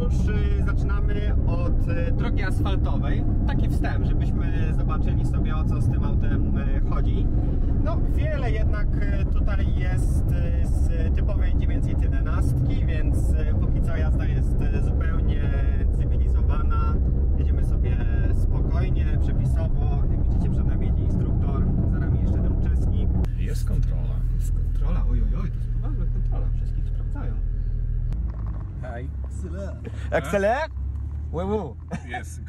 podróż zaczynamy od drogi asfaltowej. Taki wstęp, żebyśmy zobaczyli sobie, o co z tym autem chodzi. No, wiele jednak tutaj jest z typowej 911, więc póki co jazda jest zupełnie cywilizowana. Jedziemy sobie spokojnie, przepisowo. Jak widzicie, przed nami jedzie instruktor, za nami jeszcze ten uczestnik. Jest kontrola. Jest kontrola, oj, to jest poważna kontrola, wszystkich sprawdzają. Hej. Excellent! Wu. Jest.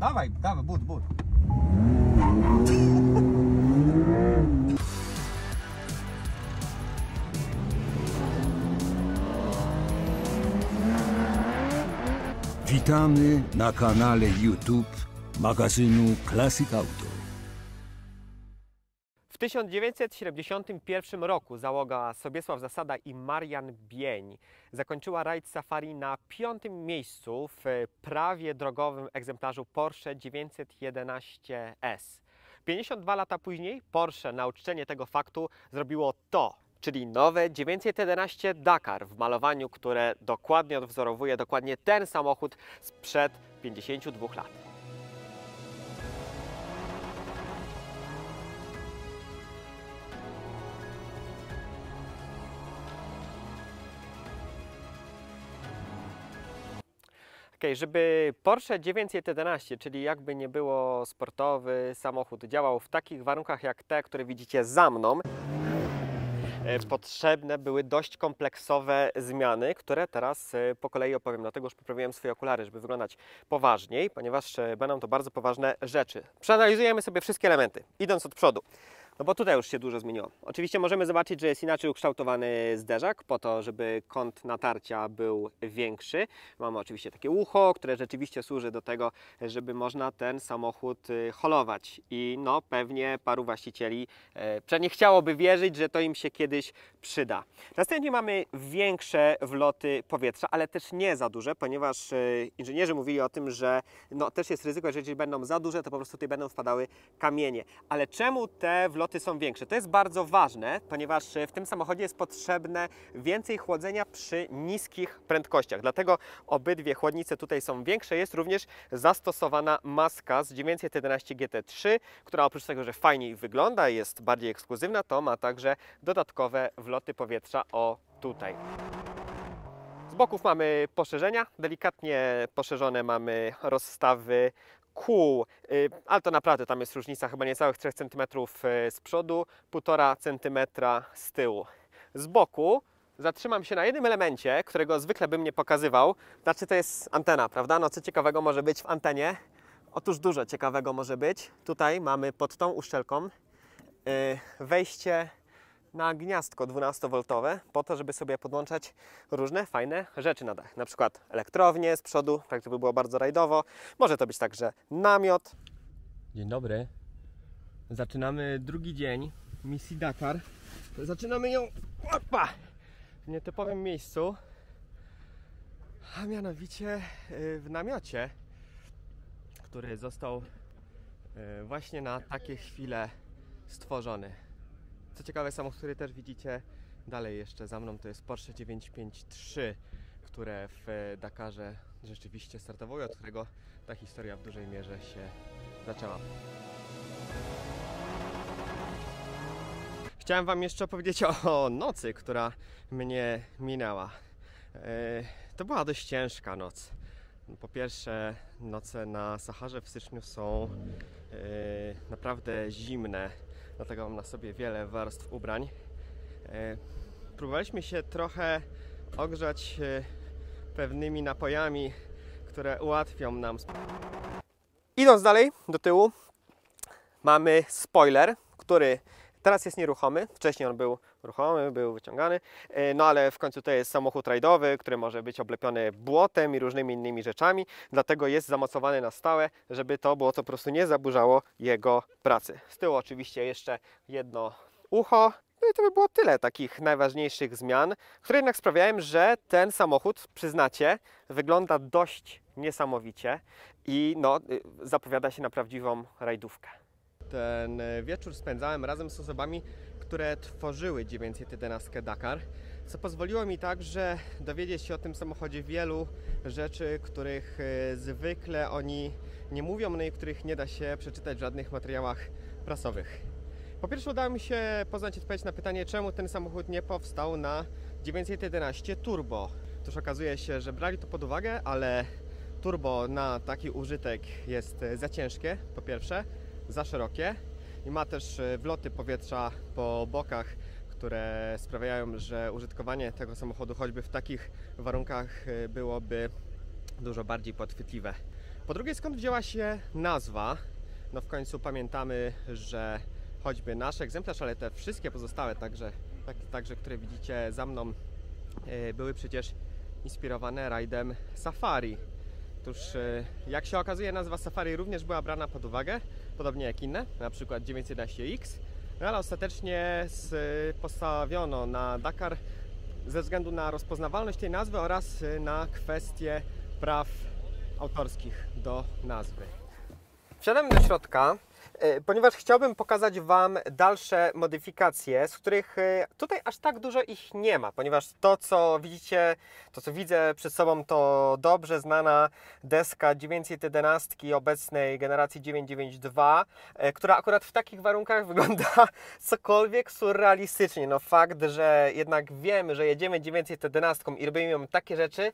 Dawaj, but. Witamy na kanale YouTube magazynu Classic Auto. W 1971 roku załoga Sobiesław Zasada i Marian Bień zakończyła rajd safari na 5. miejscu w prawie drogowym egzemplarzu Porsche 911S. 52 lata później Porsche na uczczenie tego faktu zrobiło to, czyli nowe 911 Dakar w malowaniu, które dokładnie odwzorowuje dokładnie ten samochód sprzed 52 lat. Żeby Porsche 911, czyli jakby nie było sportowy samochód, działał w takich warunkach jak te, które widzicie za mną, potrzebne były dość kompleksowe zmiany, które teraz po kolei opowiem. Dlatego już poprawiłem swoje okulary, żeby wyglądać poważniej, ponieważ będą to bardzo poważne rzeczy. Przeanalizujemy sobie wszystkie elementy, idąc od przodu. No bo tutaj już się dużo zmieniło. Oczywiście możemy zobaczyć, że jest inaczej ukształtowany zderzak, po to, żeby kąt natarcia był większy. Mamy oczywiście takie ucho, które rzeczywiście służy do tego, żeby można ten samochód holować. I no pewnie paru właścicieli nie chciałoby wierzyć, że to im się kiedyś przyda. Następnie mamy większe wloty powietrza, ale też nie za duże, ponieważ inżynierzy mówili o tym, że no, też jest ryzyko, że jeżeli będą za duże, to po prostu tutaj będą wpadały kamienie. Ale czemu te wloty są większe? To jest bardzo ważne, ponieważ w tym samochodzie jest potrzebne więcej chłodzenia przy niskich prędkościach. Dlatego obydwie chłodnice tutaj są większe. Jest również zastosowana maska z 911 GT3, która oprócz tego, że fajniej wygląda, jest bardziej ekskluzywna, to ma także dodatkowe wloty powietrza tutaj. Z boków mamy poszerzenia, delikatnie poszerzone mamy rozstawy kół, ale to naprawdę tam jest różnica chyba niecałych 3 cm z przodu, 1,5 cm z tyłu. Z boku zatrzymam się na jednym elemencie, którego zwykle bym nie pokazywał. Znaczy to jest antena, prawda? No co ciekawego może być w antenie? Otóż dużo ciekawego może być. Tutaj mamy pod tą uszczelką wejście na gniazdko 12V, po to, żeby sobie podłączać różne fajne rzeczy na dach. Na przykład elektrownię z przodu, tak żeby było bardzo rajdowo. Może to być także namiot. Dzień dobry. Zaczynamy drugi dzień misji Dakar. Zaczynamy ją w nietypowym miejscu, a mianowicie w namiocie, który został właśnie na takie chwile stworzony. Co ciekawe, samochód, który też widzicie dalej jeszcze za mną, to jest Porsche 953, które w Dakarze rzeczywiście startowało, od którego ta historia w dużej mierze się zaczęła. Chciałem Wam jeszcze opowiedzieć o nocy, która mnie minęła. To była dość ciężka noc. Po pierwsze, noce na Saharze w styczniu są naprawdę zimne. Dlatego mam na sobie wiele warstw ubrań. Próbowaliśmy się trochę ogrzać pewnymi napojami, które ułatwią nam. Idąc dalej do tyłu, mamy spoiler, który teraz jest nieruchomy. Wcześniej on był ruchomy, był wyciągany, no ale w końcu to jest samochód rajdowy, który może być oblepiony błotem i różnymi innymi rzeczami, dlatego jest zamocowany na stałe, żeby to błoto po prostu nie zaburzało jego pracy. Z tyłu oczywiście jeszcze jedno ucho. No i to by było tyle takich najważniejszych zmian, które jednak sprawiają, że ten samochód, przyznacie, wygląda dość niesamowicie i no, zapowiada się na prawdziwą rajdówkę. Ten wieczór spędzałem razem z osobami, które tworzyły 911 Dakar. co pozwoliło mi także dowiedzieć się o tym samochodzie wielu rzeczy, których zwykle oni nie mówią, no i których nie da się przeczytać w żadnych materiałach prasowych. Po pierwsze udało mi się poznać odpowiedź na pytanie, czemu ten samochód nie powstał na 911 Turbo. Otóż okazuje się, że brali to pod uwagę, ale turbo na taki użytek jest za ciężkie, po pierwsze, za szerokie i ma też wloty powietrza po bokach, które sprawiają, że użytkowanie tego samochodu choćby w takich warunkach byłoby dużo bardziej podchwytliwe. Po drugie, skąd wzięła się nazwa? No w końcu pamiętamy, że choćby nasz egzemplarz, ale te wszystkie pozostałe, także które widzicie za mną, były przecież inspirowane rajdem Safari. Otóż jak się okazuje, nazwa Safari również była brana pod uwagę, podobnie jak inne, na przykład 911X, no ale ostatecznie postawiono na Dakar ze względu na rozpoznawalność tej nazwy oraz na kwestie praw autorskich do nazwy. Wsiadamy do środka, ponieważ chciałbym pokazać Wam dalsze modyfikacje, z których tutaj aż tak dużo ich nie ma, ponieważ to co widzicie, to co widzę przed sobą, to dobrze znana deska 911 obecnej generacji 992, która akurat w takich warunkach wygląda cokolwiek surrealistycznie. No fakt, że jednak wiemy, że jedziemy 911 i robimy ją takie rzeczy,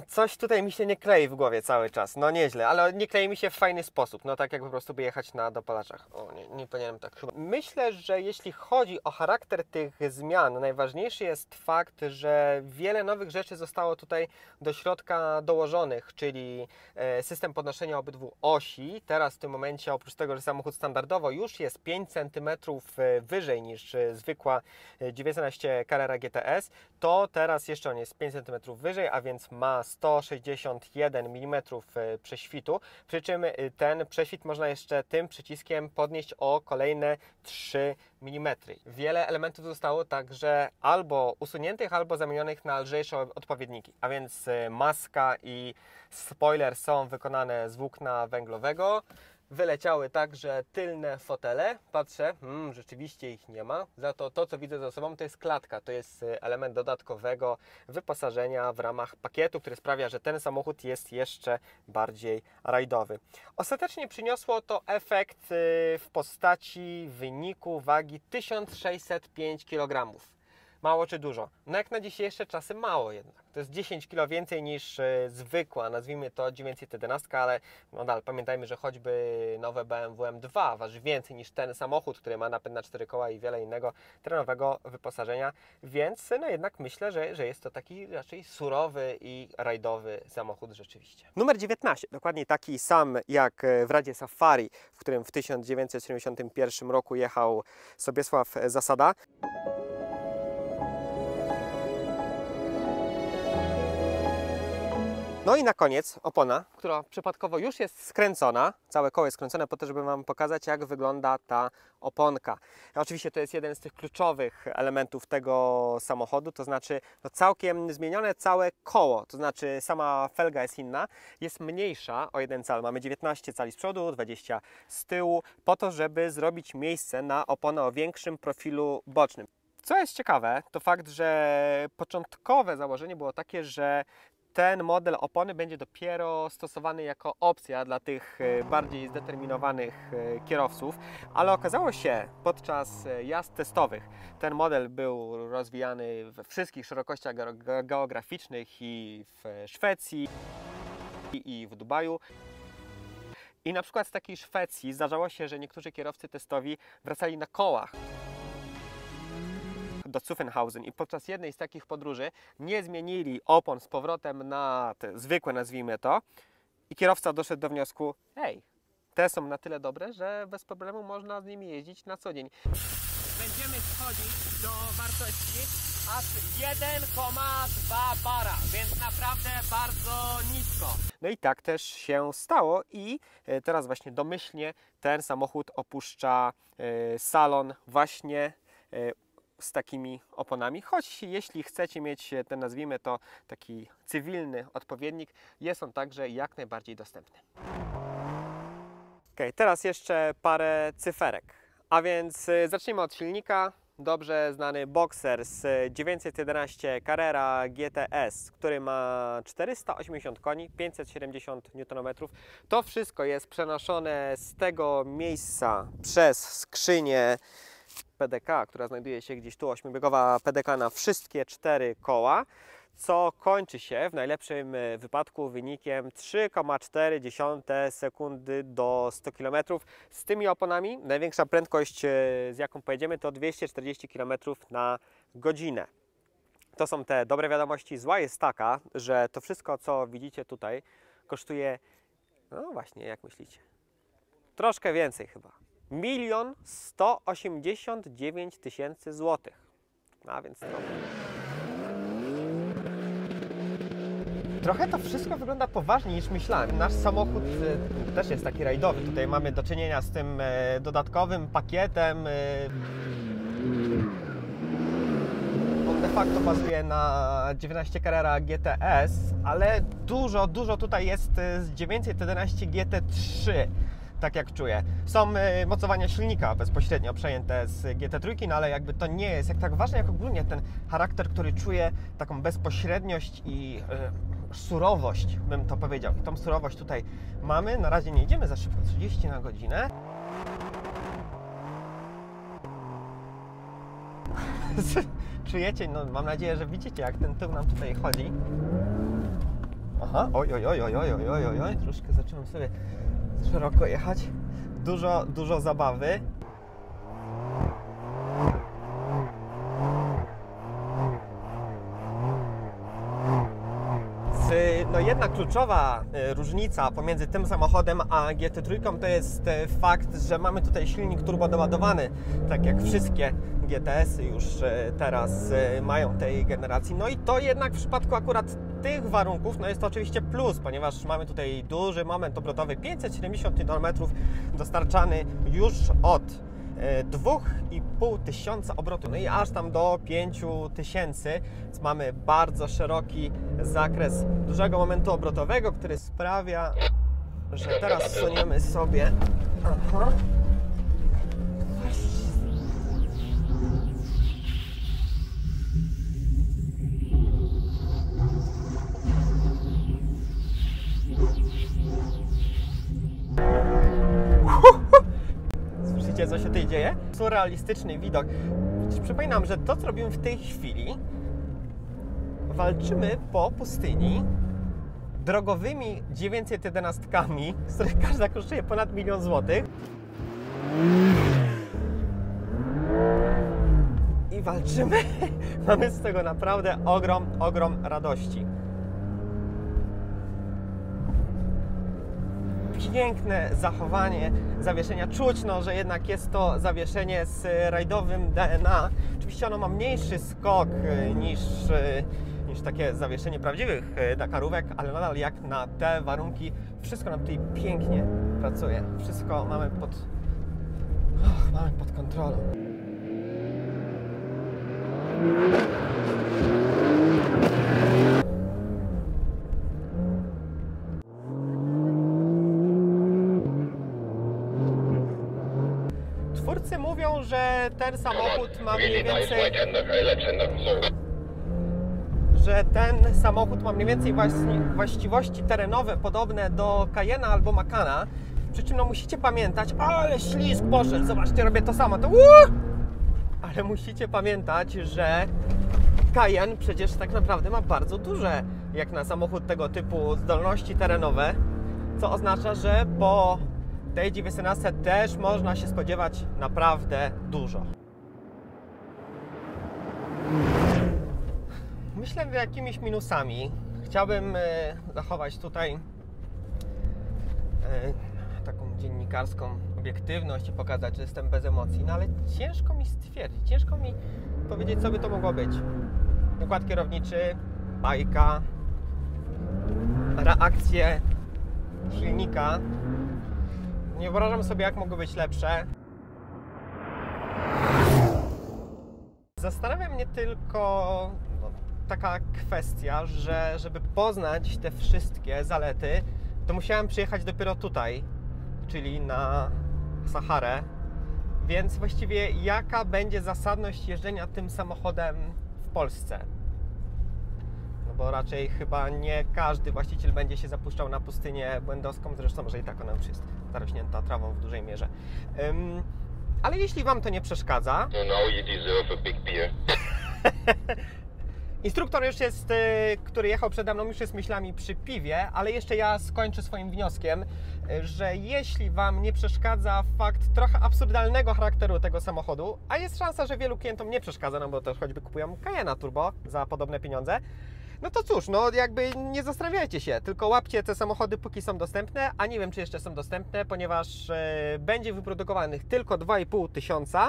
coś tutaj mi się nie klei w głowie cały czas, no nieźle, ale nie klei mi się w fajny sposób, no tak jak po prostu by jechać na dopalaczach. O, nie powinienem tak chyba. Myślę, że jeśli chodzi o charakter tych zmian, najważniejszy jest fakt, że wiele nowych rzeczy zostało tutaj do środka dołożonych, czyli system podnoszenia obydwu osi. Teraz w tym momencie, oprócz tego, że samochód standardowo już jest 5 cm wyżej niż zwykła 911 Carrera GTS, to teraz jeszcze on jest 5 cm wyżej, a więc ma 161 mm prześwitu, przy czym ten prześwit można jeszcze tym przyciskiem podnieść o kolejne 3 mm. Wiele elementów zostało także albo usuniętych, albo zamienionych na lżejsze odpowiedniki, a więc maska i spoiler są wykonane z włókna węglowego. Wyleciały także tylne fotele. Patrzę, rzeczywiście ich nie ma. Za to, co widzę za sobą, to jest klatka. To jest element dodatkowego wyposażenia w ramach pakietu, który sprawia, że ten samochód jest jeszcze bardziej rajdowy. Ostatecznie przyniosło to efekt w postaci wyniku wagi 1605 kg. Mało czy dużo? No jak na dzisiejsze czasy mało jednak. To jest 10 kg więcej niż zwykła, nazwijmy to 911, ale nadal pamiętajmy, że choćby nowe BMW M2 waży więcej niż ten samochód, który ma napęd na 4 koła i wiele innego terenowego wyposażenia, więc no jednak myślę, że jest to taki raczej surowy i rajdowy samochód rzeczywiście. Numer 19, dokładnie taki sam jak w Radzie Safari, w którym w 1971 roku jechał Sobiesław Zasada. No i na koniec opona, która przypadkowo już jest skręcona. Całe koło jest skręcone po to, żeby Wam pokazać, jak wygląda ta oponka. Oczywiście to jest jeden z tych kluczowych elementów tego samochodu, to znaczy no całkiem zmienione całe koło, to znaczy sama felga jest inna, jest mniejsza o 1 cal. Mamy 19 cali z przodu, 20 z tyłu, po to, żeby zrobić miejsce na oponę o większym profilu bocznym. Co jest ciekawe, to fakt, że początkowe założenie było takie, że ten model opony będzie dopiero stosowany jako opcja dla tych bardziej zdeterminowanych kierowców, ale okazało się podczas jazd testowych, ten model był rozwijany we wszystkich szerokościach geograficznych i w Szwecji, i w Dubaju. I na przykład z takiej Szwecji zdarzało się, że niektórzy kierowcy testowi wracali na kołach do Zuffenhausen i podczas jednej z takich podróży nie zmienili opon z powrotem na te zwykłe, nazwijmy to, i kierowca doszedł do wniosku: hej, te są na tyle dobre, że bez problemu można z nimi jeździć na co dzień. Będziemy schodzić do wartości aż 1,2 bara, więc naprawdę bardzo nisko. No i tak też się stało i teraz właśnie domyślnie ten samochód opuszcza salon właśnie z takimi oponami, choć jeśli chcecie mieć ten, nazwijmy to, taki cywilny odpowiednik, jest on także jak najbardziej dostępny. Ok, teraz jeszcze parę cyferek, a więc zacznijmy od silnika. dobrze znany Boxer z 911 Carrera GTS, który ma 480 koni, 570 Nm. To wszystko jest przenoszone z tego miejsca przez skrzynię PDK, która znajduje się gdzieś tu, 8-biegowa PDK na wszystkie 4 koła, co kończy się w najlepszym wypadku wynikiem 3,4 sekundy do 100 km. Z tymi oponami największa prędkość, z jaką pojedziemy, to 240 km na godzinę. To są te dobre wiadomości. Zła jest taka, że to wszystko, co widzicie tutaj, kosztuje, no właśnie, jak myślicie? Troszkę więcej chyba. 1 189 000 złotych. A więc trochę to wszystko wygląda poważniej niż myślałem. Nasz samochód też jest taki rajdowy. Tutaj mamy do czynienia z tym dodatkowym pakietem. On de facto bazuje na 19 Carrera GTS, ale dużo tutaj jest z 911 GT3. Tak jak czuję. Są mocowania silnika bezpośrednio przejęte z GT3, no ale jakby to nie jest tak ważne jak ogólnie ten charakter, który czuje taką bezpośredniość i surowość, bym to powiedział. I tą surowość tutaj mamy. Na razie nie idziemy za szybko, 30 na godzinę. Czujecie? No mam nadzieję, że widzicie, jak ten tył nam tutaj chodzi. Aha, oj, troszkę zacząłem sobie szeroko jechać. Dużo zabawy. No jedna kluczowa różnica pomiędzy tym samochodem a GT3 to jest fakt, że mamy tutaj silnik turbodoładowany, tak jak wszystkie GTS-y już teraz mają tej generacji. No i to jednak w przypadku akurat tych warunków, no jest to oczywiście plus, ponieważ mamy tutaj duży moment obrotowy, 570 Nm dostarczany już od 2500 obrotów, no i aż tam do 5000, więc mamy bardzo szeroki zakres dużego momentu obrotowego, który sprawia, że teraz suniemy sobie. Aha. Słyszycie, co się tutaj dzieje? Surrealistyczny widok. Przypominam, że to, co robimy w tej chwili, walczymy po pustyni drogowymi 911-kami, z których każda kosztuje ponad 1 000 000 złotych. I walczymy. Mamy z tego naprawdę ogrom radości. Piękne zachowanie zawieszenia. Czuć, no, że jednak jest to zawieszenie z rajdowym DNA. Oczywiście ono ma mniejszy skok niż takie zawieszenie prawdziwych Dakarówek, ale nadal jak na te warunki wszystko nam tutaj pięknie pracuje. Wszystko mamy pod kontrolą. Twórcy mówią, że ten samochód ma mniej więcej... właściwości terenowe podobne do Cayena albo Macana. Przy czym no musicie pamiętać, ale ślizg poszedł, zobaczcie, robię to samo, to ale musicie pamiętać, że Cayenne przecież tak naprawdę ma bardzo duże, jak na samochód tego typu, zdolności terenowe, co oznacza, że po tej 911 też można się spodziewać naprawdę dużo. Myślę, że jakimiś minusami chciałbym zachować tutaj taką dziennikarską obiektywność i pokazać, że jestem bez emocji, no ale ciężko mi stwierdzić, ciężko mi powiedzieć, co by to mogło być. Układ kierowniczy, bajka, reakcje silnika. Nie wyobrażam sobie, jak mogły być lepsze. Zastanawia mnie tylko taka kwestia, że żeby poznać te wszystkie zalety, to musiałem przyjechać dopiero tutaj, czyli na Saharę, Więc właściwie jaka będzie zasadność jeżdżenia tym samochodem w Polsce? No bo raczej chyba nie każdy właściciel będzie się zapuszczał na pustynię błędowską, zresztą może i tak ona już jest zarośnięta trawą w dużej mierze. Ale jeśli Wam to nie przeszkadza... So now you deserve a big beer. Instruktor już jest, który jechał przede mną, już jest myślami przy piwie, ale jeszcze ja skończę swoim wnioskiem, że jeśli Wam nie przeszkadza fakt trochę absurdalnego charakteru tego samochodu, a jest szansa, że wielu klientom nie przeszkadza, no bo też choćby kupują Cayena Turbo za podobne pieniądze, no to cóż, no jakby nie zastanawiajcie się, tylko łapcie te samochody póki są dostępne, a nie wiem czy jeszcze są dostępne, ponieważ będzie wyprodukowanych tylko 2500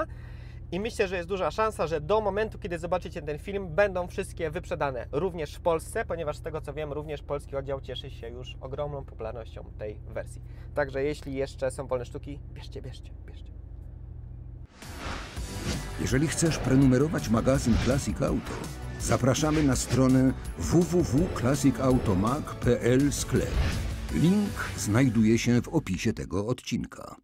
i myślę, że jest duża szansa, że do momentu, kiedy zobaczycie ten film, będą wszystkie wyprzedane również w Polsce, ponieważ z tego co wiem, również polski oddział cieszy się już ogromną popularnością tej wersji. Także jeśli jeszcze są wolne sztuki, bierzcie. Jeżeli chcesz prenumerować magazyn Classic Auto, zapraszamy na stronę www.classicautomag.pl/sklep. Link znajduje się w opisie tego odcinka.